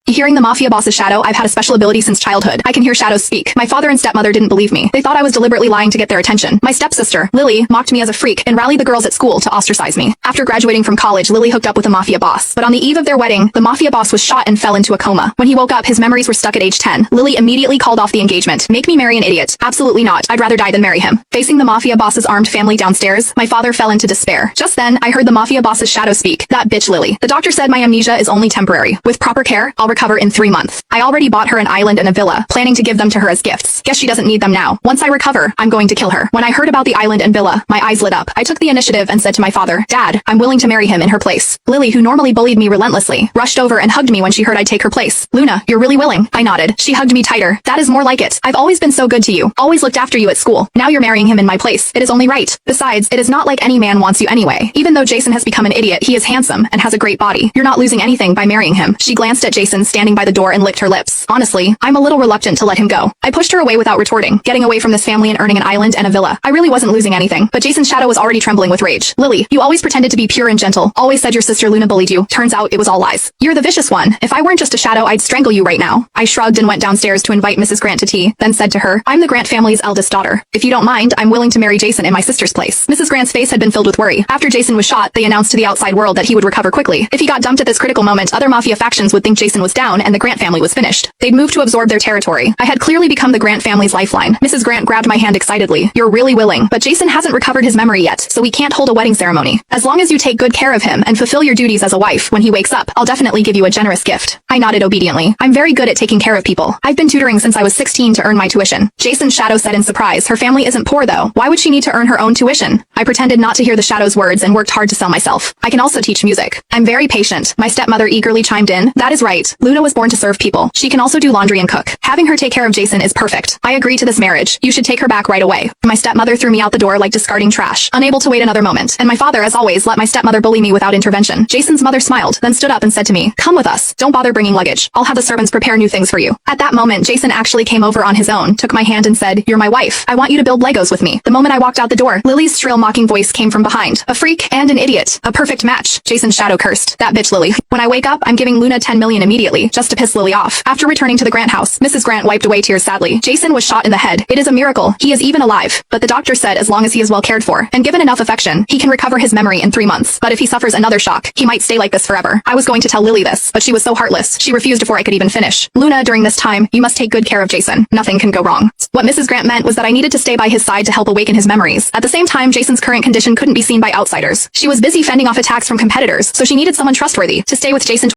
Hearing the mafia boss's shadow, I've had a special ability since childhood. I can hear shadows speak. My father and stepmother didn't believe me. They thought I was deliberately lying to get their attention. My stepsister, Lily, mocked me as a freak and rallied the girls at school to ostracize me. After graduating from college, Lily hooked up with a mafia boss. But on the eve of their wedding, the mafia boss was shot and fell into a coma. When he woke up, his memories were stuck at age 10. Lily immediately called off the engagement. Make me marry an idiot. Absolutely not. I'd rather die than marry him. Facing the mafia boss's armed family downstairs, my father fell into despair. Just then, I heard the mafia boss's shadow speak. That bitch Lily. The doctor said my amnesia is only temporary. With proper care, I'll recover in 3 months. I already bought her an island and a villa, planning to give them to her as gifts. Guess she doesn't need them now. Once I recover, I'm going to kill her. When I heard about the island and villa, my eyes lit up. I took the initiative and said to my father, Dad, I'm willing to marry him in her place. Lily, who normally bullied me relentlessly, rushed over and hugged me when she heard I'd take her place. Luna, you're really willing. I nodded. She hugged me tighter. That is more like it. I've always been so good to you. Always looked after you at school. Now you're marrying him in my place. It is only right. Besides, it is not like any man wants you anyway. Even though Jason has become an idiot, he is handsome and has a great body. You're not losing anything by marrying him. She glanced at Jason standing by the door and licked her lips. Honestly, I'm a little reluctant to let him go. I pushed her away without retorting, getting away from this family and earning an island and a villa. I really wasn't losing anything, but Jason's shadow was already trembling with rage. Lily, you always pretended to be pure and gentle. Always said your sister Luna bullied you. Turns out it was all lies. You're the vicious one. If I weren't just a shadow, I'd strangle you right now. I shrugged and went downstairs to invite Mrs. Grant to tea, then said to her, I'm the Grant family's eldest daughter. If you don't mind, I'm willing to marry Jason in my sister's place. Mrs. Grant's face had been filled with worry. After Jason was shot, they announced to the outside world that he would recover quickly. If he got dumped at this critical moment, other mafia factions would think Jason was down and the Grant family was finished. They'd move to absorb their territory. I had clearly become the Grant family's lifeline. Mrs. Grant grabbed my hand excitedly. You're really willing, but Jason hasn't recovered his memory yet, so we can't hold a wedding ceremony. As long as you take good care of him and fulfill your duties as a wife, when he wakes up, I'll definitely give you a generous gift. I nodded obediently. I'm very good at taking care of people. I've been tutoring since I was 16 to earn my tuition. Jason's shadow said in surprise, her family isn't poor though. Why would she need to earn her own tuition? I pretended not to hear the shadow's words and worked hard to sell myself. I can also teach music. I'm very patient. My stepmother eagerly chimed in. That is right. Luna was born to serve people. She can also do laundry and cook. Having her take care of Jason is perfect. I agree to this marriage. You should take her back right away. My stepmother threw me out the door like discarding trash, unable to wait another moment. And my father, as always, let my stepmother bully me without intervention. Jason's mother smiled, then stood up and said to me, come with us. Don't bother bringing luggage. I'll have the servants prepare new things for you. At that moment, Jason actually came over on his own, took my hand and said, you're my wife. I want you to build Legos with me. The moment I walked out the door, Lily's shrill mocking voice came from behind. A freak and an idiot. A perfect match. Jason's shadow cursed. That bitch Lily. When I wake up, I'm giving Luna 10 million immediately, just to piss Lily off. After returning to the Grant house, Mrs. Grant wiped away tears sadly. Jason was shot in the head. It is a miracle. He is even alive. But the doctor said as long as he is well cared for and given enough affection, he can recover his memory in 3 months. But if he suffers another shock, he might stay like this forever. I was going to tell Lily this, but she was so heartless. She refused before I could even finish. Luna, during this time, you must take good care of Jason. Nothing can go wrong. What Mrs. Grant meant was that I needed to stay by his side to help awaken his memories. At the same time, Jason's current condition couldn't be seen by outsiders. She was busy fending off attacks from competitors, so she needed someone trustworthy to stay with Jason